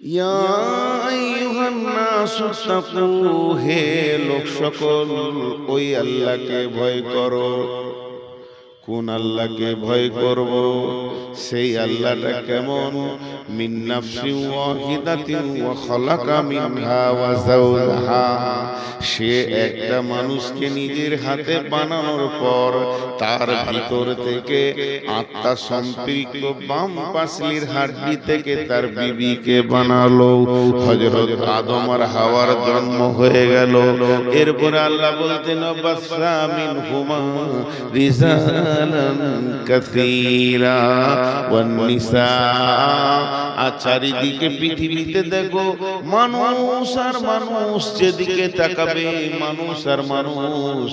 ইয়া আইয়ুহান নাসু তাকু, হে লোক সকল, ওই আল্লাহকে ভয় করো। কোন আল্লাহকে ভয় করব? সেই আল্লাহটা কেমন? মিন নাফসিন ওয়াহিদাতিন ওয়া খালাকা মিনহা ওয়া যাওজাহা, সে একটা মানুষকে নিজের হাতে বানানোর পর তার ভিতর থেকে আত্মা সম্পৃক্ত বাম পাশলির হাড্ডি থেকে তার বিবিকে বানালো। হযরত আদম আর হাওয়ার জন্ম হয়ে গেল। এরপরে আল্লাহ বলতেন বাসা মিনহুমা রিজালান কাসীরা ওয়ান নিসা। আর চারিদিকে পৃথিবীতে দেখো মানুষ আর মানুষ, যেদিকে তাকাবে মানুষ আর মানুষ,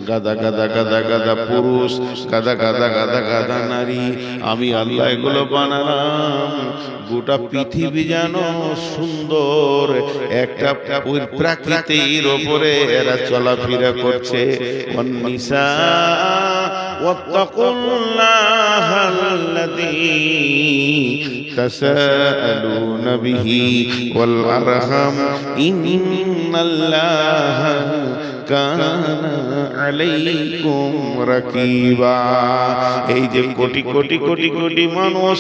গাদা গাদা গাদা গাদা পুরুষ, গাদা গাদা গাদা গাদা নারী। আমি আল্লাহ এগুলো বানালাম গোটা পৃথিবী যেন সুন্দর একটা প্রকৃতির ওপরে এরা চলাফেরা করছে। ওয়ান্নিসা ওয়াত্তাকুল্লাহাল্লাযী তাসাআলুনা বিহি ওয়াল আরহাম ইন্নাল্লাহা কানা আলাইকুম রাকিবা। এই যে কোটি কোটি কোটি কোটি মানুষ,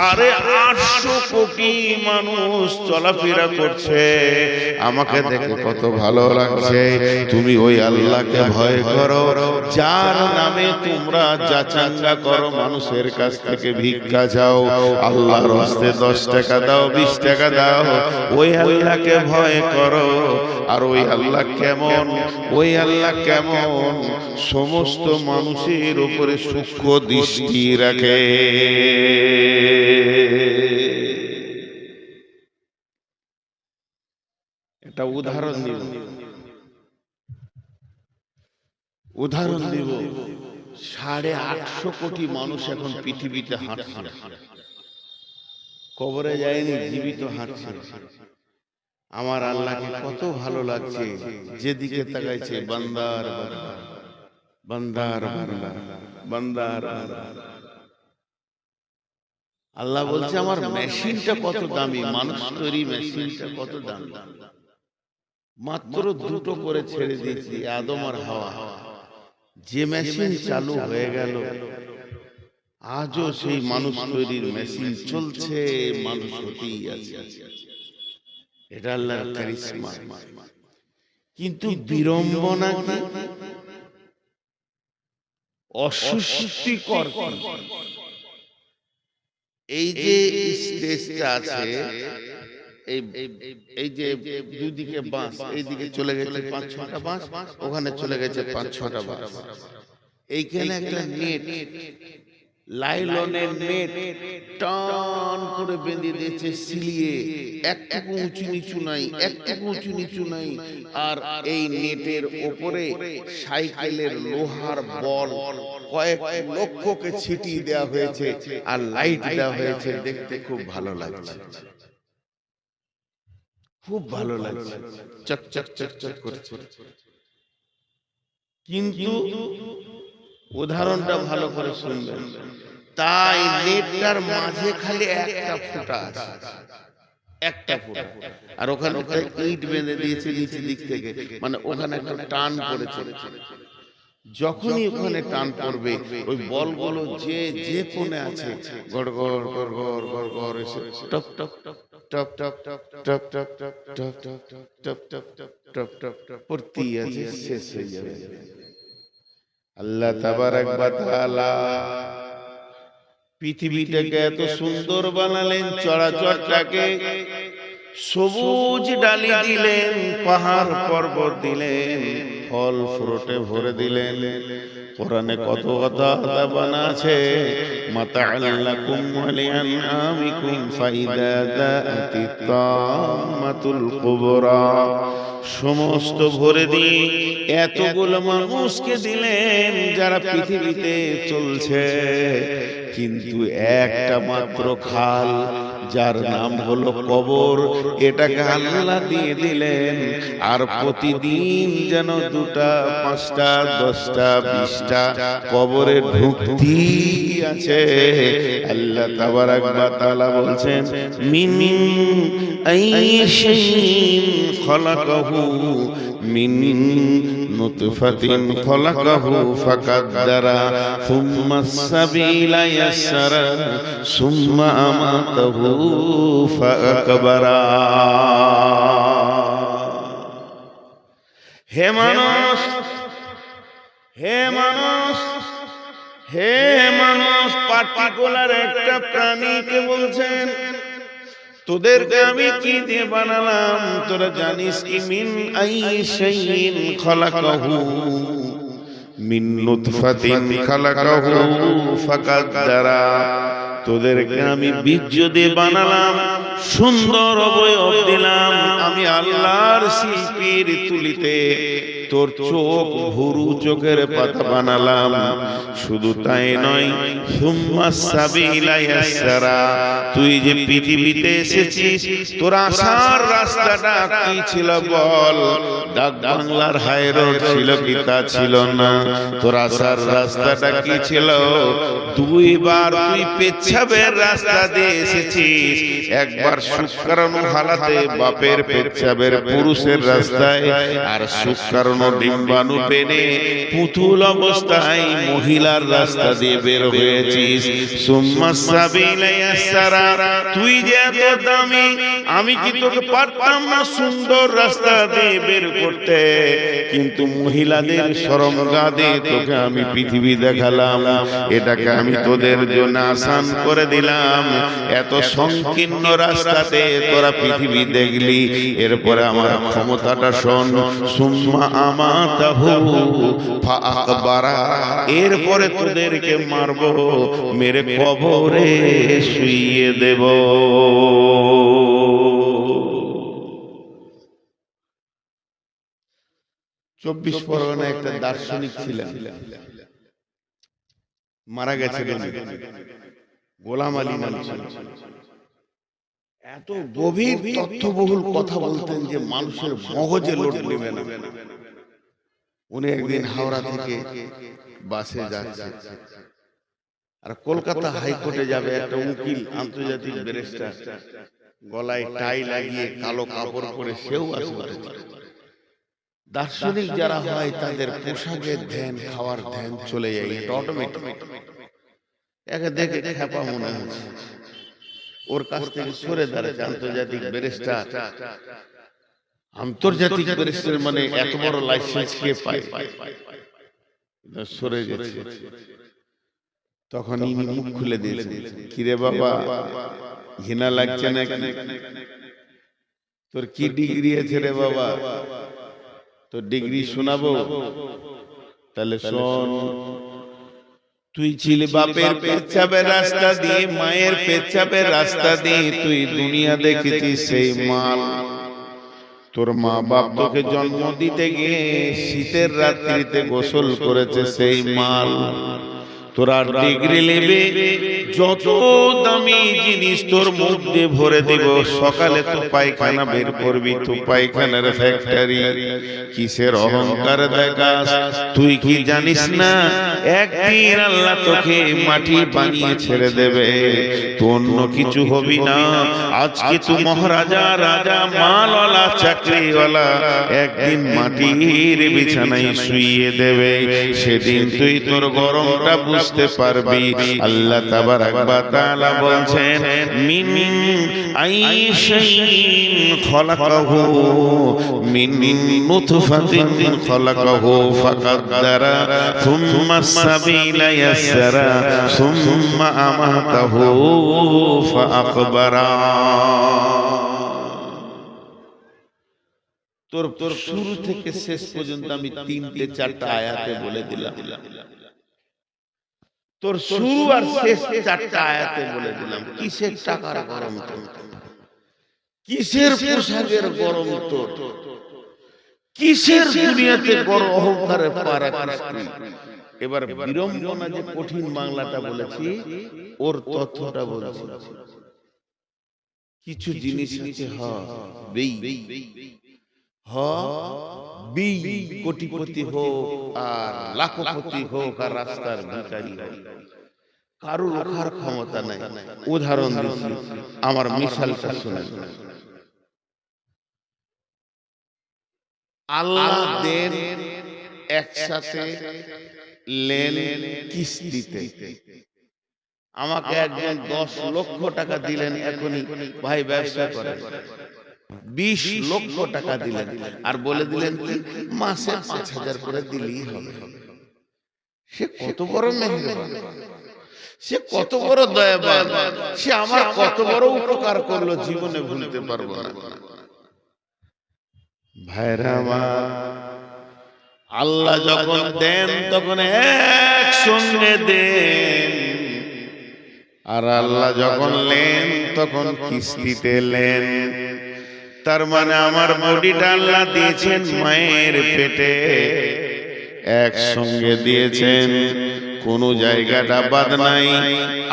850 কোটি মানুষ চলাফেরা করছে, আমাকে দেখে কত ভালো লাগছে। তুমি ওই আল্লাহকে ভয় করো যার নামে তোমরা যাচাঙ্গা করো, মানুষের কাছ থেকে ভিক্ষা চাও, আল্লাহর হস্তে 10 টাকা দাও, 20 টাকা দাও। ওই আল্লাহকে ভয় করো। আর ওই আল্লাহ কেমন? ওই আল্লাহ কেমন? সমস্ত মানুষের উপরে সূক্ষ্ম দৃষ্টি রাখে। একটা উদাহরণ দিব, উদাহরণ দিব। 850 কোটি মানুষ এখন পৃথিবীতে হাঁটছে, কবরে যায়নি, জীবিত হাঁটছে। আমার আল্লাহকে কত ভালো লাগছে, যেদিকে তাকাইছে বান্দার বান্দার বান্দার বান্দার বান্দার। আল্লাহ বলছে আমার মেশিনটা কত দামি, মানুষ তৈরি মেশিনটা কত দামি। মাত্র 2টো করে ছেড়ে দিয়েছি, আদম আর হাওয়া। যে মেশিন চালু হয়ে গেল, আজও সেই মানুষ তৈরির মেশিন চলছে, মানুষ হতেই আছে। এটা আল্লাহর কারিশমা। কিন্তু বিড়ম্বনা কি, অস্বস্তিকর। এই যে স্টেজটা আছে, এই যে দুদিকে বাঁশ, এইদিকে চলে গেছে 5-6টা বাঁশ, ওখানে চলে গেছে 5-6টা বাঁশ। এইখানে একটা নেট, লাইলনের নেট টান করে বেঁধে দিয়েছে সিলিয়ে, একটুকু উঁচু নিচু নাই, একটুকু উঁচু নিচু নাই। আর এই নেটের ওপরে সাইকেলের লোহার বল কয়েক লক্ষকে ছিটিয়ে দেওয়া হয়েছে, আর লাইট দেওয়া হয়েছে। দেখতে খুব ভালো লাগছে, খুব ভালো লাগছে, চক চক চক চক করছে। কিন্তু উদাহরণটা ভালো করে শুনবেন। তাই নেটটার মাঝে খালি একটা ফুটা আছে, একটা ফুটা। আর ওখানে একটা ইট বেঁধে দিয়েছে নিচের দিক থেকে, মানে ওখানে একটা টান পড়েছে। যখনই ওখানে টান পড়বে, ওই বলগুলো যে যে কোণে আছে গড় গড় গড় গড় গড় গড় এসে top top top top top top top top top top top top top top top top পড়তেই আছে, শেষ হয়ে যাবে। আল্লাহ তাবারাক ওয়া তাআলা পৃথিবীটাকে এত সুন্দর বানালেন, চরাচরটাকে সবুজ ডালি দিলেন, পাহাড় পর্বত দিলেন, ফল ফ্রুটে ভরে দিলেন। কোরআনে কত কথা বানা আছে, মাতাআল্লাকুম ওয়া লিআনআমিকুম ফাইদা যাআতিত তাম্মাতুল কুবরা। সমস্ত ভরে দিয়ে এতগুলো মানুষকে দিলেন যারা পৃথিবীতে চলছে, কিন্তু একটা মাত্র খাল যার নাম হলো কবর, এটাকে আল্লাহ দিয়ে দিলেন। আর প্রতিদিন যেন 2টা 5টা 10টা 20টা কবরে ঢুকতি আছে। আল্লাহ তাবারাক ওয়া তাআলা বলছেন মিন أي شيء خلقه من نطفة خلقه فقدر ثم السبيل يسر ثم أماته فأقبر হে মানুষ হে মানুষ হে মানুষ পার্টিকুলার একটা প্রাণীকে বলছেন তোদেরকে আমি কি দিয়ে বানালাম তোরা জানিস কি মিন আই শাইইন খালাকাহু মিন নুতফাতিন খালাকাহু ফাকাদ্দারা তোদেরকে আমি বীর্য দিয়ে বানালাম সুন্দর অবয়ব দিলাম আমি আল্লাহর শিল্পীর তুলিতে তোর চোখ ভুরু চোখের পাতা বানালাম শুধু তাই নয় সুম্মা সাবিলা ইয়াসরা তুই যে পৃথিবীতে এসেছিস তোর আসার রাস্তাটা কি ছিল বল ডাক বাংলার হাই রোড ছিল কি তা ছিল না তোর আসার রাস্তাটা কি ছিল দুইবার তুই পেচ্ছাবের রাস্তা দিয়ে এসেছিস একবার শুকরানো হালাতে বাপের পেচ্ছাবের পুরুষের রাস্তায় আর শুকরানো ডিম্বাণু পেনে পুতুল অবস্থায় মহিলার রাস্তা দিয়ে বের হয়েছিস সুম্মা সাবিলা ইয়াসরা তুই যে এত দামি আমি কি তোকে পারতাম না সুন্দর রাস্তা দিয়ে বের করতে কিন্তু মহিলাদের শরমগা দিয়ে তোকে আমি পৃথিবী দেখালাম এটাকে আমি তোদের জন্য আসান করে দিলাম এত সংকীর্ণ রাস্তাতে তোরা পৃথিবী দেখলি এরপরে আমার ক্ষমতাটা শোন সুম্মা আমাতাহু ফাআকবারা এরপরে তোদেরকে মারবো মেরে কবরে শুইয়ে দেব 24 পরগনা একটা দার্শনিক ছিলেন মারা গেছিলেন গোলাম আলী নাম ছিল এত গভীর তথ্যবহুল কথা বলতেন যে মানুষের মগজে লোড নেবে না উনি একদিন হাওড়া থেকে বাসে যাচ্ছে আর কলকাতা হাইকোর্টে যাবে একটা উকিল আন্তর্জাতিক ব্যারিস্টার গলায় টাই লাগিয়ে কালো কাপড় পরে সেও আসে দার্শনিক যারা হয় তাদের পোশাকের ধ্যান খাওয়ার ধ্যান চলে যায় এটা অটোমেটিক একে দেখে খ্যাপা মনে হচ্ছে ওর কাছ থেকে সরে দাঁড়াচ্ছে আন্তর্জাতিক ব্যারিস্টার আন্তর্জাতিক ব্যারিস্টার মানে এত বড় লাইসেন্স কে পায় সরে গেছে তখন ইনি মুখ খুলে দিয়েছে কিরে বাবা ঘৃণা লাগছে নাকি তোর কি ডিগ্রি আছে রে বাবা তোর ডিগ্রি শোনাবো তাহলে শোন তুই ছিলি বাপের পেচ্ছাপের রাস্তা দিয়ে মায়ের পেচ্ছাপের রাস্তা দিয়ে তুই দুনিয়া দেখেছিস সেই মাল তোর মা বাপ তোকে জন্ম দিতে গিয়ে শীতের রাত্রিতে গোসল করেছে সেই মাল তোরা ডিগ্রি নেবে যত দামি জিনিস তোর মুখ দিয়ে ভরে দিব সকালে তো পায়খানা বের করবি তো পায়খানার ফ্যাক্টরি কিসের অহংকার দেখাস তুই কি জানিস না একদিন আল্লাহ তোকে মাটি বানিয়ে ছেড়ে দেবে তো অন্য কিছু হবি না আজকে তুই মহারাজা রাজা মালওয়ালা চাকরিওয়ালা একদিন মাটির বিছানায় শুইয়ে দেবে সেদিন তুই তোর গরমটা বুঝতে পারবি আল্লাহ তাবারাক ওয়া তাআলা বলছেন মিন আইশাইন খলাকাহু মিন নুতফাতিন খলাকাহু ফাকাদ্দারা সুম্মা সাবিলা ইয়াসরা সুম্মা আমাতাহু ফাআকবারা তোর শুরু থেকে শেষ পর্যন্ত আমি 3-4টা আয়াতে বলে দিলাম তোর শুরু আর শেষ 4টা আয়াতে বলে দিলাম কিসের টাকার গরম তোর কিসের পোশাকের গরম তোর কিসের দুনিয়াতে বড় অহংকারে পারা কৃষ্টি এবার বিড়ম্বনা যে কঠিন বাংলাটা বলেছি ওর তথ্যটা বলেছি কিছু জিনিস আছে কোটিপতি হোক আর লাখপতি হোক আর রাস্তার ভিখারি হোক কারো রাখার ক্ষমতা নাই উদাহরণ দিচ্ছি আমার মিশালটা শুনেন আল্লাহ দেন একসাথে লেন কিস্তিতে। আমাকে একজন 10 লক্ষ টাকা দিলেন, এখনই ভাই ব্যবসা করেন, 20 লক্ষ টাকা দিলেন আর বলে দিলেন কি মাসে 5,000 করে দিলেই হবে। সে কত বড় মেহেরবান, সে কত বড় দয়াবান, সে আমার কত বড় উপকার করলো, জীবনে ভুলতে পারবো না। ভাইরা আমার, আল্লাহ যখন দেন তখন একসঙ্গে দেন, আর আল্লাহ যখন লেন তখন কিস্তিতে লেন। তার মানে আমার বডিটা আল্লাহ দিয়েছেন মায়ের পেটে, একসঙ্গে দিয়েছেন, কোন জায়গাটা বাদ নাই।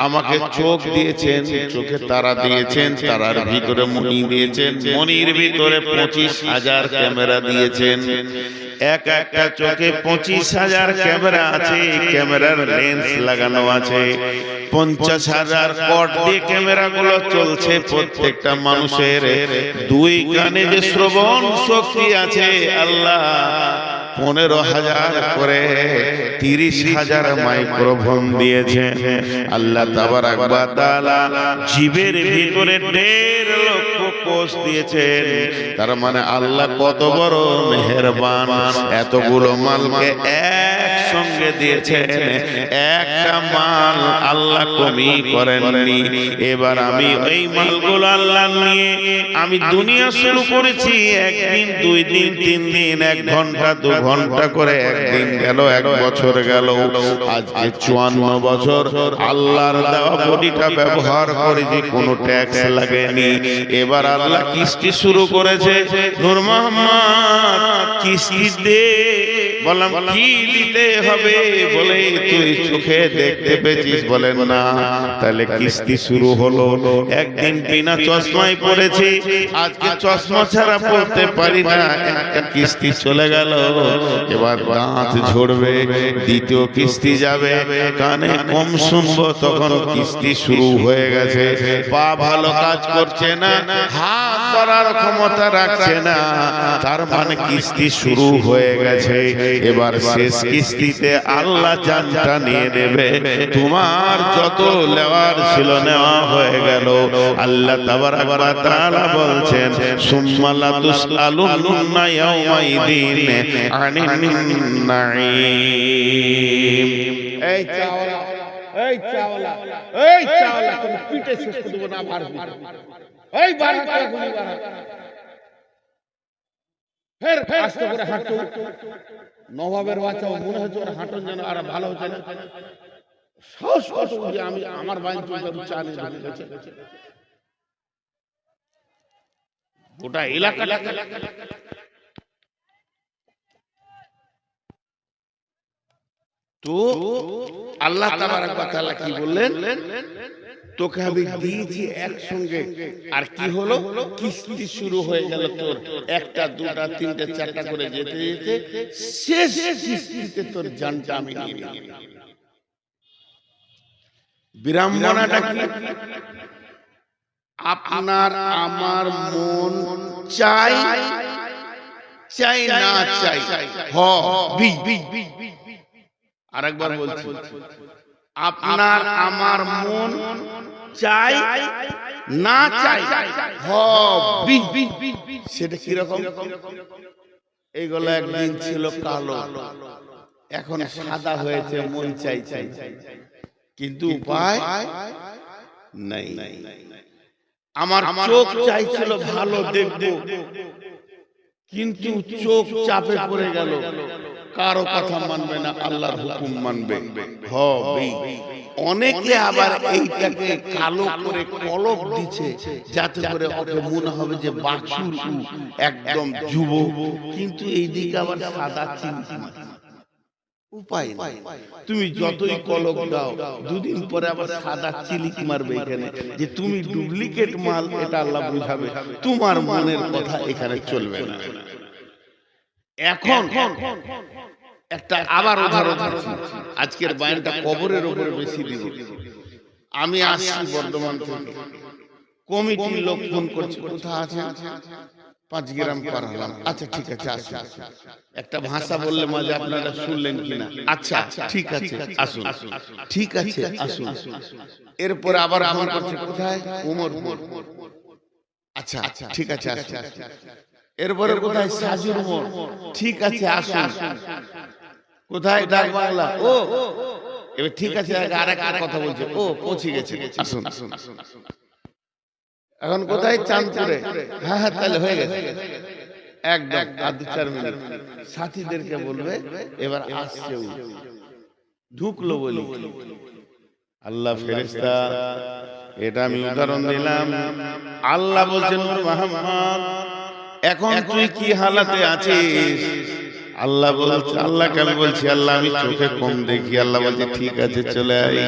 আমাকে চোখ দিয়েছেন, চোখে তারা দিয়েছেন, তারার ভিতরে মণি দিয়েছেন, মণির ভিতরে 25,000 ক্যামেরা দিয়েছেন। এক একটা চোখে 25,000 ক্যামেরা আছে, ক্যামেরার লেন্স লাগানো আছে। 50,000 কট দিয়ে ক্যামেরাগুলো চলছে। প্রত্যেকটা মানুষের 2 কানে যে শ্রবণ শক্তি আছে, আল্লাহ 15,000 করে 30,000 মাইক্রোফোন দিয়েছেন। আল্লাহ তাবারাক ওয়া তাআলা জীবের ভিতরে 1.5 লক্ষ কোষ দিয়েছেন। তার মানে আল্লাহ কত বড় মেহেরবান, এতগুলো মালকে একসঙ্গে দিয়েছেন, একটা মাল আল্লাহ কমি করেননি। এবার আমি ওই মালগুলো আল্লাহ নিয়ে আমি দুনিয়া শুরু করেছি। একদিন, 2 দিন, 3 দিন, 1 ঘন্টা, 2 ঘন্টা করে, একদিন গেল, 1 বছর গেল, আজকে 54 বছর আল্লাহর দেওয়া বডিটা ব্যবহার করেছি, কোনো ট্যাক্স লাগেনি। এবার আল্লাহ কিস্তি শুরু করেছে। নূর মোহাম্মদ কিস্তি দে। বললাম কি দিতে হবে? বলে তুই চোখে দেখতে পেয়েছিস? বলেন না। তাহলে কিস্তি শুরু হলো। একদিন বিনা চশমায় পড়েছি, আজকে চশমা ছাড়া পড়তে পারি না, একটা কিস্তি চলে গেল। এবার দাঁত ঝরবে, দ্বিতীয় কিস্তি যাবে, কানে কম শুনবো, তখন কিস্তি শুরু হয়ে গেছে। পা ভালো কাজ করছে না, হাত ধরার ক্ষমতা রাখছে না, তার মানে কিস্তি শুরু হয়ে গেছে। এবার শেষ কিস্তিতে আল্লাহ জানটা নিয়ে নেবে। তোমার যত নেওয়ার ছিল নেওয়া হয়ে গেল। আল্লাহ তাবারাক ওয়া তাআলা বলছেন, সুম্মা লা তুসআলুন্না ইয়াওমাইদিন আনিন নাঈম। এই চাওয়ালা, এই চাওয়ালা, এই চাওয়ালা, তুমি পিটে শেষ করে দেব না। এই বারাকা গুলি বারাকা, ফের আস্তে করে হাঁটো। নবাবের বাচ্চা মনে হচ্ছে ওরা হাঁটন যেন আর ভালো হচ্ছে না। সাহস কত যে আমি আমার বাইন চালে ঢুকে গেছে গোটা এলাকাটা। তো আল্লাহ তাবারাক ওয়া তাআলা কি বললেন? তোকে আমি দিয়েছি একসঙ্গে। আর কি হলো? কিস্তি শুরু হয়ে গেল তোর, 1টা 2টা 3টে 4টা করে যেতে যেতে শেষ কিস্তিতে তোর জানটা আমি নিয়ে নিলাম। বিড়ম্বনাটা কি? আপনার আমার মন চাই, চাই না চাই, হবি। আরেকবার বলছি, আপনার আমার মন চাই না চাই, হবি। সেটা কিরকম? এইগুলো একদিন ছিল কালো, এখন সাদা হয়েছে, মন চাই চাই, কিন্তু উপায় নাই। আমার চোখ চাইছিল ভালো দেখবো, কিন্তু চোখ চাপে পড়ে গেল, কারো কথা মানবে না, আল্লাহর হুকুম মানবে, হবে। অনেকে আবার এইটাকে কালো করে কলপ দিচ্ছে, যাতে করে ওকে মনে হবে যে বাছুর একদম যুবক, কিন্তু এইদিকে আবার সাদা চিন্তা। উপায় নাই, তুমি যতই কলক দাও, 2 দিন পরে আবার সাদা চিলিক মারবে এখানে যে তুমি ডুপ্লিকেট মাল। এটা আল্লাহ বুঝাবে, তোমার মনের কথা এখানে চলবে না। এখন একটা আবার উদাহরণ দিচ্ছি, আজকের বয়ানটা কবরের উপরে বেশি দিব। আমি আসছি বর্ধমান থেকে, কমিটির লোক ফোন করছে, কোথায় আছেন? 5 গ্রাম করালাম। আচ্ছা ঠিক আছে আসুন। একটা ভাষা বললে মাঝে আপনারা শুনলেন কিনা? আচ্ছা ঠিক আছে আসুন, ঠিক আছে আসুন। এরপর আবার ফোন করছে, কোথায়? উমরপুর। আচ্ছা ঠিক আছে আসুন। এরপরে কোথায়? সাজুর মোড়। ঠিক আছে আসুন। কোথায়? ডাক বাংলা। ও এবার ঠিক আছে, আর একটা কথা বলছে, ও পৌঁছে গেছে আসুন। এখন কোথায়? চাঁদপুরে। হ্যাঁ হ্যাঁ তাহলে হয়ে গেছে একদম। আর 2-4 মিনিট সাথীদেরকে বলবে এবার আসছে, ঢুকলো বলি। আল্লাহ ফেরেশতা, এটা আমি উদাহরণ দিলাম। আল্লাহ বলছেন, নূর মুহাম্মদ এখন তুই কি হালাতে আছিস? আল্লাহ বলছে, আল্লাহকে আমি বলছি, আল্লাহ আমি চোখে কম দেখি। আল্লাহ বলছে ঠিক আছে চলে আয়।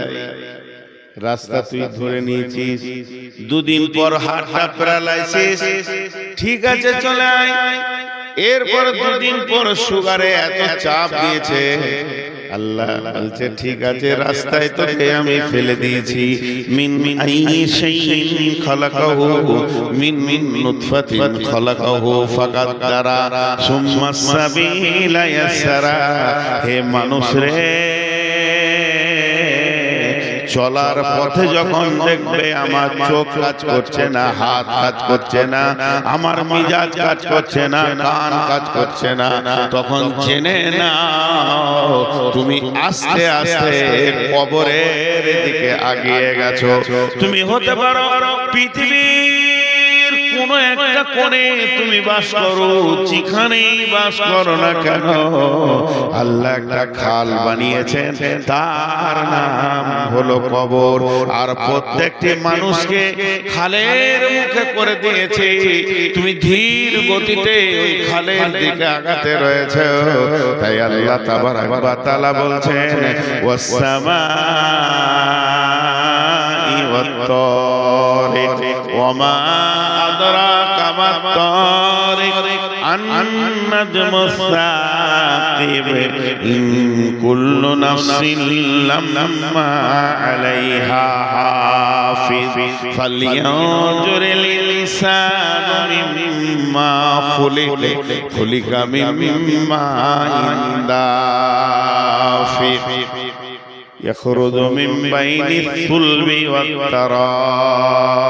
রাস্তা তুই ধরে নিয়েছিস, 2 দিন পর হার্টটা প্যারালাইসিস, ঠিক আছে চলে আয়। এরপর 2 দিন পর সুগারে এত চাপ দিয়েছে। আল্লাহ বলছে ঠিক আছে, রাস্তায় তোকে আমি ফেলে দিয়েছি। মিন আইয়ি শাইইন খালাকাহু মিন নুতফাতিন খালাকাহু ফাকাদ্দারা সুম্মা সাবিলা ইয়াসরা। হে মানুষ রে, চলার পথে যখন দেখবে আমার চোখ কাজ করছে না, হাত কাজ করছে না, আমার মিজাজ কাজ করছে না, কান কাজ করছে না, তখন জেনে নাও তুমি আস্তে আস্তে কবরের দিকে এগিয়ে গেছো। তুমি হতে পারো পৃথিবীর কোন একটা কোণে তুমি বাস করো, যেখানেই বাস করো না কেন, আল্লাহ একটা খাল বানিয়েছেন, তার নাম হলো কবর। আর প্রত্যেকটি মানুষকে খালের মুখে করে দিয়েছে। তুমি ধীর গতিতে ওই খালের দিকে আগাতে রয়েছে। তাই আল্লাহ তাবারাক ওয়া তাআলা বলছেন, ওয়াস সামাই ওয়াত তারিক ওয়া মা আদরাকা মাত তারিক আন-নাজমু সাকিব ইন কুল্লু নাফসিন লাম্মা আলাইহা হাফিজ ফালইয়ানজুরিল ইনসানু মিম্মা খুলিকা মিম্মা ইনদাফিক ইয়াখরুজু মিন বাইনিস সুলবি ওয়াত তারাইব।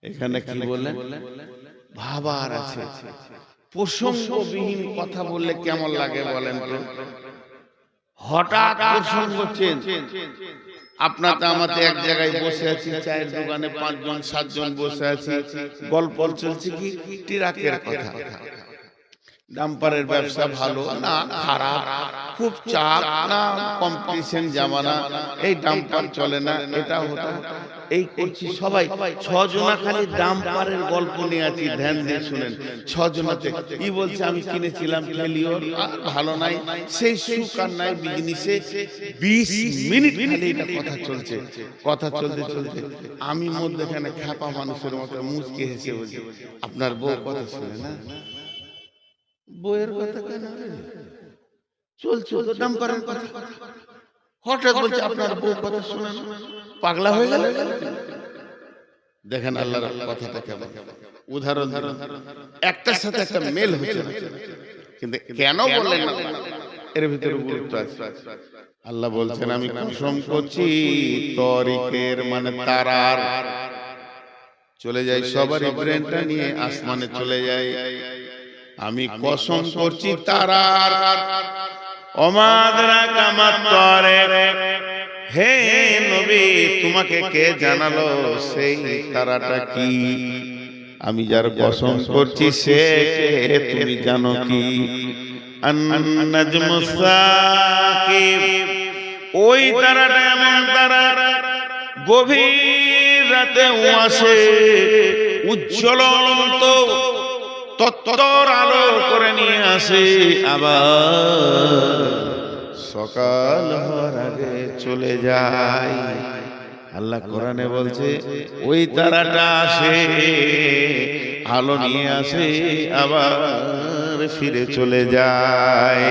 এখানে কি বললেন? ভাবার আছে। প্রসঙ্গবিহীন কথা বললে কেমন লাগে বলেন তো? হঠাৎ প্রসঙ্গ চেঞ্জ। আপনাতে আমাতে এক জায়গায় বসে আছি, চায়ের দোকানে 5 জন 7 জন বসে আছি, গল্প চলছে কি ট্রাকের কথা। ডাম্পারের ব্যবসা ভালো না খারাপ, খুব চাপ না কম্পিটিশন জামানা, এই ডাম্পার চলে না, এটা হতো এই করছি। সবাই 6 জনা খালি ডাম্পারের গল্প নিয়ে আছি, ধ্যান দিয়ে শুনেন। 6 জনাতে কি বলছে, আমি কিনেছিলাম ফেলিওর, ভালো নাই, সেই সুখ আর নাই বিজনেসে। 20 মিনিট খালি এটা কথা চলছে। কথা চলতে চলতে আমি মধ্যখানে খ্যাপা মানুষের মতো মুচকি হেসে বলছি, আপনার বউ কথা শুনে না? বইয়ের কথা কেন চলছে? তো ডাম্পারের কথা। হঠাৎ বলছে আপনার বউ কথা শুনে না? পাগলা হয়ে গেল। দেখেন আল্লাহর কথাটা কেমন উদাহরণ দিলেন, একটার সাথে একটা মেল হচ্ছে না, কিন্তু কেন বললেন না এর ভিতরে গুরুত্ব আছে। আল্লাহ বলছেন, আমি কসম করছি তরিকের মানে তারার, চলে যাই সবারই ব্রেনটা নিয়ে আসমানে চলে যায়। আমি কসম করছি তারার, ওমাদরা কামাত তারিক। হে নবী, তোমাকে কে জানালো সেই তারাটা কি? আমি যার কসম করছি সে কে, তুমি জানো কি? আন-নাজমু সাকিব। ওই তারাটা এমন তারা, গভীর রাতে আসে, উজ্জ্বলন্ত তত্তর আলো করে নিয়ে আসে, আবার সকাল হওয়ার আগে চলে যায়। আল্লাহ কোরআনে বলছে ওই তারাটা আসে, আলো নিয়ে আসে, আবার ফিরে চলে যায়।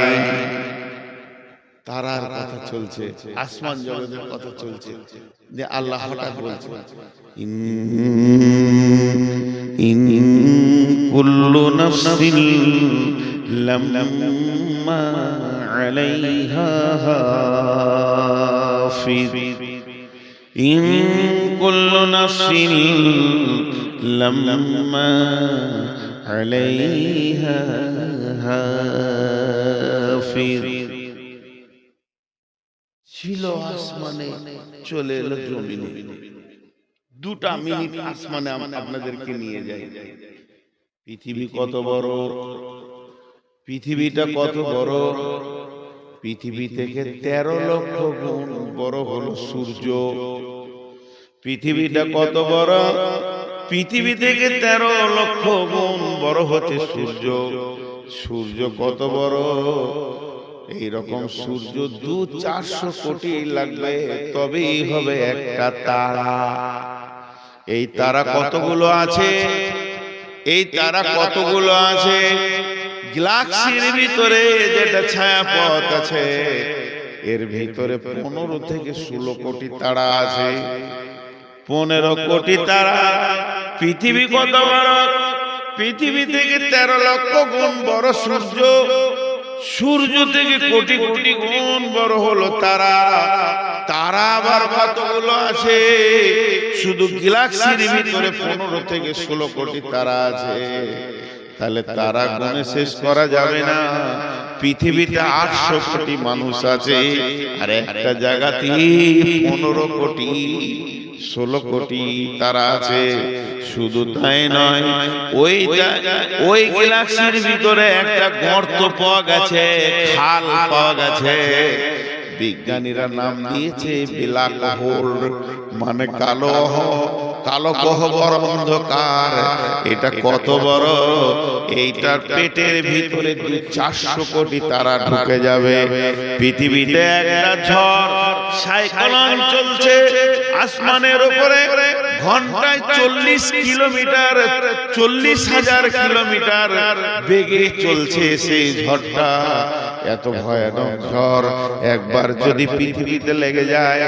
তারার কথা চলছে, আসমান জগতের কথা চলছে, যে আল্লাহ হঠাৎ বলছে ইন কুল্লু নাফসিন লাম্মা আলাইহা হাফিজ ইন কুল্লু নাফসিন লাম্মা আলাইহা হাফিজ। ছিল আসমানে, চলে এলো জমিনে। 2টা মিনিট আসমানে আপনাদেরকে নিয়ে যাই। পৃথিবী কত বড়, পৃথিবীটা কত বড়। পৃথিবী থেকে 13 লক্ষ গুণ বড় হলো সূর্য। পৃথিবীটা কত বড়, পৃথিবী থেকে 13 লক্ষ গুণ বড় হচ্ছে সূর্য। সূর্য কত বড়, এইরকম সূর্য 200-400 কোটি লাগবে তবেই হবে একটা তারা। এই তারা কতগুলো আছে, এই তারা কতগুলো আছে, গ্যালাক্সির ভিতরে যেটা ছায়াপথ আছে এর ভিতরে 15 থেকে 16 কোটি তারা আছে। 15 কোটি তারা। পৃথিবী কত বড়, পৃথিবী থেকে 13 লক্ষ গুণ বড় সূর্য। সূর্য থেকে কোটি কোটি গুণ বড় হলো তারা। তারা আবার কতগুলো আছে, শুধু গ্যালাক্সির ভিতরে 15 থেকে 16 কোটি তারা আছে। তাহলে তারা গুণে শেষ করা যাবে না। পৃথিবীতে 800 কোটি মানুষ আছে, আর একটা জায়গাতে 15 কোটি 16 কোটি তারা আছে। শুধু তাই নয়, ওই গ্যালাক্সির ভিতরে একটা গর্ত পাওয়া গেছে, খাল পাওয়া গেছে। বিজ্ঞানীরা নাম দিয়েছে ব্ল্যাক হোল, মানে কালো গহ্বর, অন্ধকার। এটা কত বড়, এইটার পেটের ভিতরে 400 কোটি তারা ঢুকে যাবে। পৃথিবীতে একটা ঝড় সাইক্লোন চলছে আসমানের উপরে, ঘন্টায় 40 কিলোমিটার, 40,000 কিলোমিটার বেগে চলছে সেই ঝড়টা। এত ভয়ানক ঝড় একবার যদি পৃথিবীতে লেগে যায়,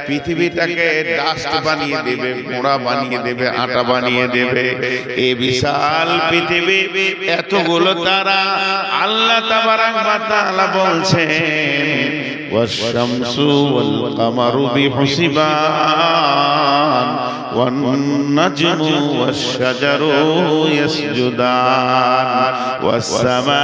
পৃথিবীটাকে ডাস্ট বানিয়ে দেবে, মোড়া বানিয়ে দেবে, আটা বানিয়ে দেবে। এই বিশাল পৃথিবী, এতগুলো তারা। আল্লাহ তাবারাক ওয়া তাআলা বলছেন ওয়াশ-শামসু ওয়াল-কামারু বিহুসবান ওয়ান-নাজমু ওয়াশ-শাজারু ইয়াসজুদান ওয়াস-সামা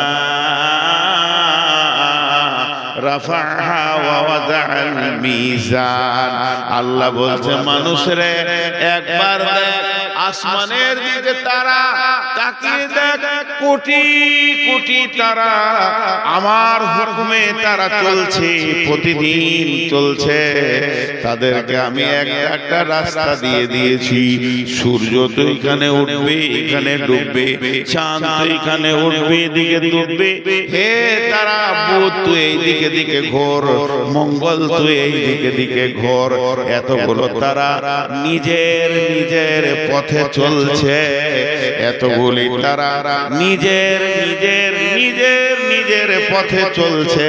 রাফাহা ওয়া ওয়াদাআল মিজান। আল্লাহ বলছে মানুষরে একবার দেখ আসমানের দিকে, তারা তাকিয়ে দেখ, কোটি কোটি তারা আমার হুকুমে তারা চলছে, প্রতিদিন চলছে। তাদেরকে আমি একটা রাস্তা দিয়ে দিয়েছি। সূর্য তো এখানে উঠবে, এখানে ডুববে, চাঁদ তো এখানে উঠবে, এদিকে ডুববে। হে তারা, বুধ তুই এই দিকে দিকে ঘোর, মঙ্গল তুই এই দিকে দিকে ঘোর। এতগুলো তারা নিজের নিজের পথে চলছে। এতগুলি তারা নিজের নিজের নিজের নিজের পথে চলছে,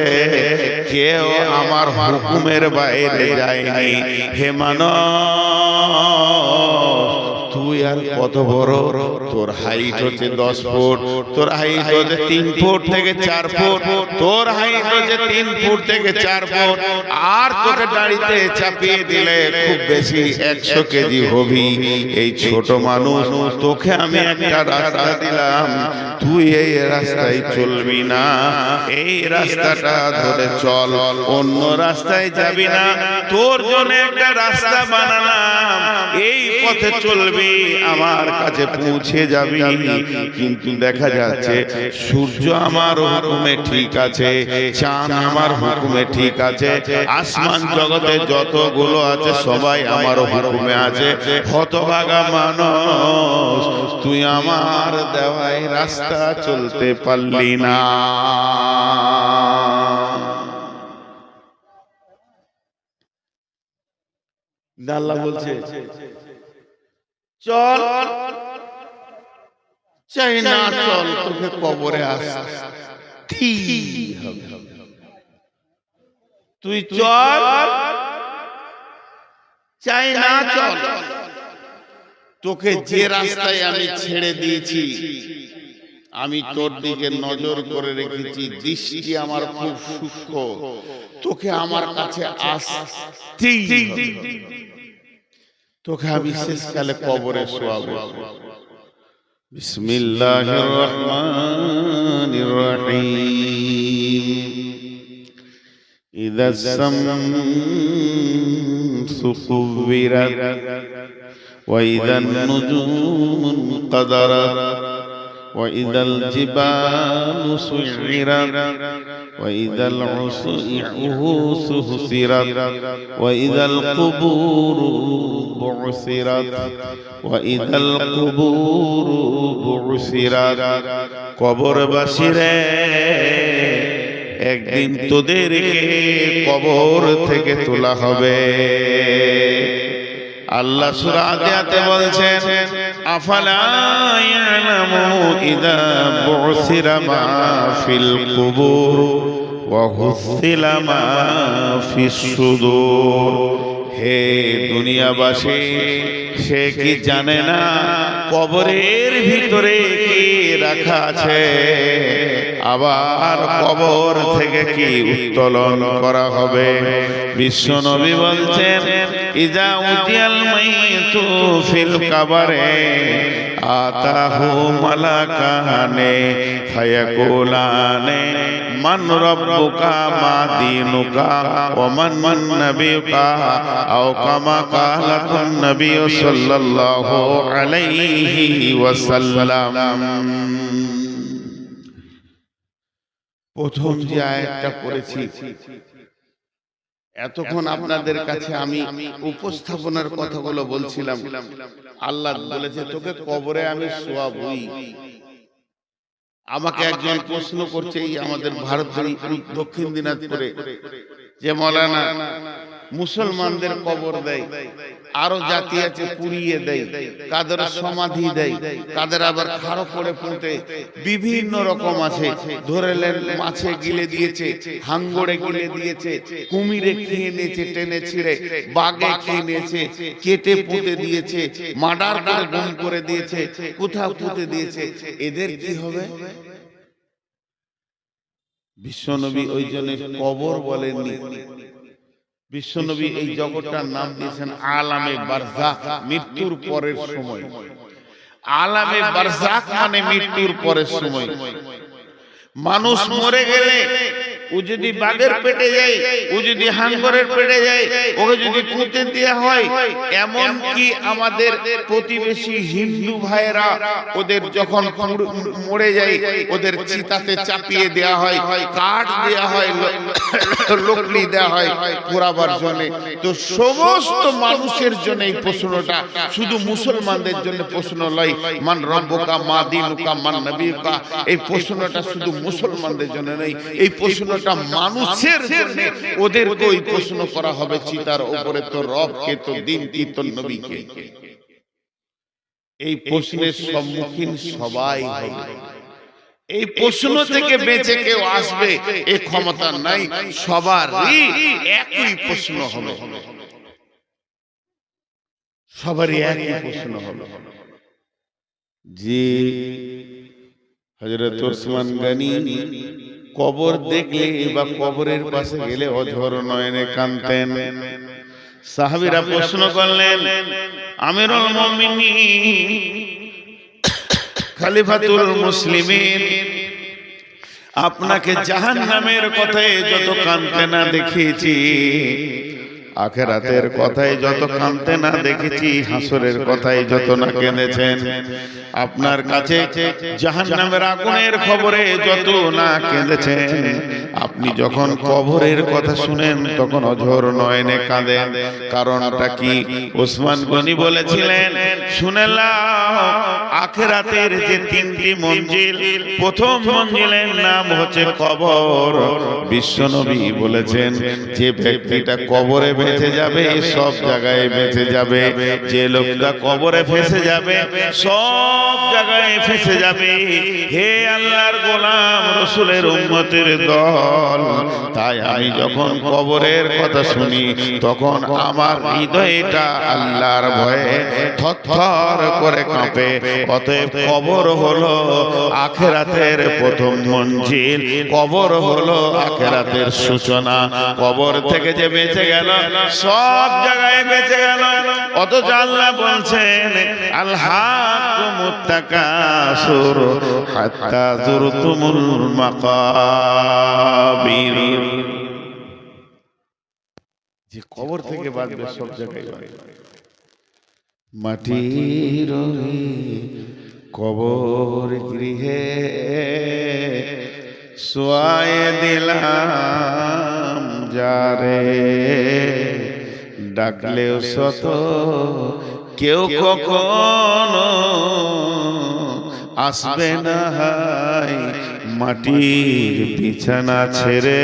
কেউ আমার হুকুমের বাইরে যায়নি। হে মানব, তুই আর কত বড়, তোর হাইট হচ্ছে 10 ফুট, তোর হাইট হচ্ছে 3 ফুট থেকে 4 ফুট, তোর হাইট হচ্ছে 3 ফুট থেকে 4 ফুট। আর তোকে গাড়িতে চাপিয়ে দিলে খুব বেশি 100 কেজি হবি। এই ছোট মানুষ, তোকে আমি একটা রাস্তা দিলাম, তুই এই রাস্তায় চলবি না, এই রাস্তাটা ধরে চল, অন্য রাস্তায় যাবি না। তোর জন্য একটা রাস্তা বানালাম, এই পথে চলবি, আমার কাছে পৌঁছে যাবি। কিন্তু দেখা যাচ্ছে সূর্য আমার হুকুমে ঠিক আছে, চাঁদ আমার হুকুমে ঠিক আছে, আসমান জগতে যতগুলো আছে সবাই আমার হুকুমে আছে। হতভাগা মানুষ, তুই আমার দেওয়াই রাস্তা চলতে পারলি না। আল্লাহ বলছে চল, চাই না চল, তোকে কবরে আসতে হবে। তুই চল, চাই না চল, তোকে যে রাস্তায় আমি ছেড়ে দিয়েছি আমি তোর দিকে নজর করে রেখেছি, দৃষ্টি আমার খুব সূক্ষ্ম, তোকে আমার কাছে আসতেই হবে। তোকে আমি শেষকালে কবরে শোয়াবো। বিসমিল্লাহির রহমানির রহিম। ইযাস শামসু কুওিরাত ওয়া ইযান নুজুমু কাদারাত ওয়া ইযাল জিবালু সুইরাত ওয়া ইযাল উসু হুসিরাত ওয়া ইযাল কুবুরু বুসিরাত ওয়া ইযাল কুবুরু বুসিরাত। কবরবাসীরে, একদিন তোদেরকে কবর থেকে তোলা হবে। আল্লাহ সূরা আদিয়াতে বলছেন, আফালা ইয়ালামু ইযা বুসিরা মা ফিল কুবুর ওয়া হুসিলা মা ফিস সুদূর। হে দুনিয়াবাসী, সে কি জানে না কবরের ভিতরে কি রাখা আছে? আবার কবর থেকে কি উত্তোলন করা হবে? বিশ্বনবী বলছেন, ইজা উতিয়াল মাইতু ফিল কাবারে আতাহু মালাকানে ফায়াকুলানে মান রাব্বুকা মা দীনুকা ওয়া মান নাবিয়ুকা আও কামা কালাতুন নবী সাল্লাল্লাহু আলাইহি ওয়াসাল্লাম। প্রথম যে আয়াতটা পড়েছি, এতক্ষণ আপনাদের কাছে আমি উপস্থাপনার কথাগুলো বলছিলাম। আল্লাহ বলেছে তোকে কবরে আমি শোয়াবই। আমাকে একজন প্রশ্ন করছে, এই আমাদের ভারতের দক্ষিণ দিনাজপুরে, যে মৌলানা মুসলমানদের কবর দেয়, আরো জাতি আছে পুড়িয়ে দেয়, কাদের সমাধি দেয়, কাদের আবার খাড়ো করে পুঁতে, বিভিন্ন রকম আছে। ধরেলেন মাছে গিলে দিয়েছে, হাঙ্গড়ে গিলে দিয়েছে, কুমিরে খেয়ে নিয়েছে টেনে ছিঁড়ে, বাঘে খেয়ে নিয়েছে, কেটে পুঁতে দিয়েছে, মার্ডার করে গুম করে দিয়েছে, কোথাও পুঁতে দিয়েছে। এদের কি হবে? বিশ্বনবী ওই জন্য কবর বলেননি। বিশ্বনবী এই জগৎটার নাম দিয়েছেন আলামে বারজাখ, মৃত্যুর পরের সময়। আলামে বারজাখ মানে মৃত্যুর পরের সময়। মানুষ মরে গেলে ও যদি বাঘের পেটে যায়, ও যদি হাঙ্গরের পেটে যায়, ওকে যদি পুঁতে দেওয়া হয়, এমন কি আমাদের প্রতিবেশী হিন্দু ভাইরা ওদের যখন মরে যায় ওদের চিতাতে চাপিয়ে দেওয়া হয়, কাঠ দেওয়া হয়, লকড়ি দেওয়া হয় পোড়াবার জন্য। তো সমস্ত মানুষের জন্য এই প্রশ্নটা, শুধু মুসলমানদের জন্য প্রশ্ন নয়। মান রব্বুকা মা দীনুকা মান নবিয়ুকা, এই প্রশ্নটা শুধু মুসলমানদের জন্য নয়, এই প্রশ্নটা মানুষের জন্য। ওদেরকে ওই প্রশ্ন করা হবে চিতার উপরে, তো রব কে, তো দিন কি, তো নবী কে। এই প্রশ্নের সম্মুখীন সবাই হবে। এই প্রশ্ন থেকে বেঁচে কেউ আসবে এই ক্ষমতা নাই। সবারই একই প্রশ্ন হবে, সবারই একই প্রশ্ন হবে। যে হযরত ওসমান গনি কবর দেখলে বা কবরের পাশে গেলে অঝর নয়নে কাঁদতেন। সাহাবীরা প্রশ্ন করলেন, আমিরুল মুমিনিন, খলিফাতুল মুসলিমিন, আপনাকে জাহান্নামের কথায় যত কাঁদতে না দেখেছি, আখিরাতের কথায় যত কাঁদতে না দেখেছি, হাসরের কথায় যত না কেঁদেছেন, আপনার কাছে জাহান্নামের আগুনের খবরে যত না কেঁদেছেন, আপনি যখন কবরের কথা শুনেন তখন অঝর নয়নে কাঁদেন। কারণটা কি? ওসমান গনি বলেছিলেন, শুনে নাও, আখিরাতের যে তিনটি মঞ্জিল, প্রথম মঞ্জিলের নাম হচ্ছে কবর। বিশ্বনবী বলেছেন যে ব্যক্তিটা কবরে বেঁচে যাবে সব জায়গায় বেঁচে যাবে, যে লোকটা কবরে ফেসে যাবে সব জায়গায় ফেসে যাবে। হে আল্লাহর গোলাম, রাসূলের উম্মতের দল, তাই আমি যখন কবরের কথা শুনি তখন আমার হৃদয়টা আল্লাহর ভয়ে থরথর করে কাঁপে। অতএব কবর হলো আখিরাতের প্রথম মঞ্জিল, কবর হলো আখিরাতের সূচনা। কবর থেকে যে বেঁচে গেল সব জায়গায় বেঁচে গেল। অথচ আল্লাহ বলছেন আলহাকুমুত তাকাসুর হাত্তা যুরতুমুল মাকাবির, যে কবর থেকে বাঁচবে সব জায়গায় বাঁচবে। মাটির কবর গৃহে শোয়ায়ে দিলাম যারে, ডাকলেও শত কেউ কখনো আসবে না, হায় মাটির বিছানা ছেড়ে।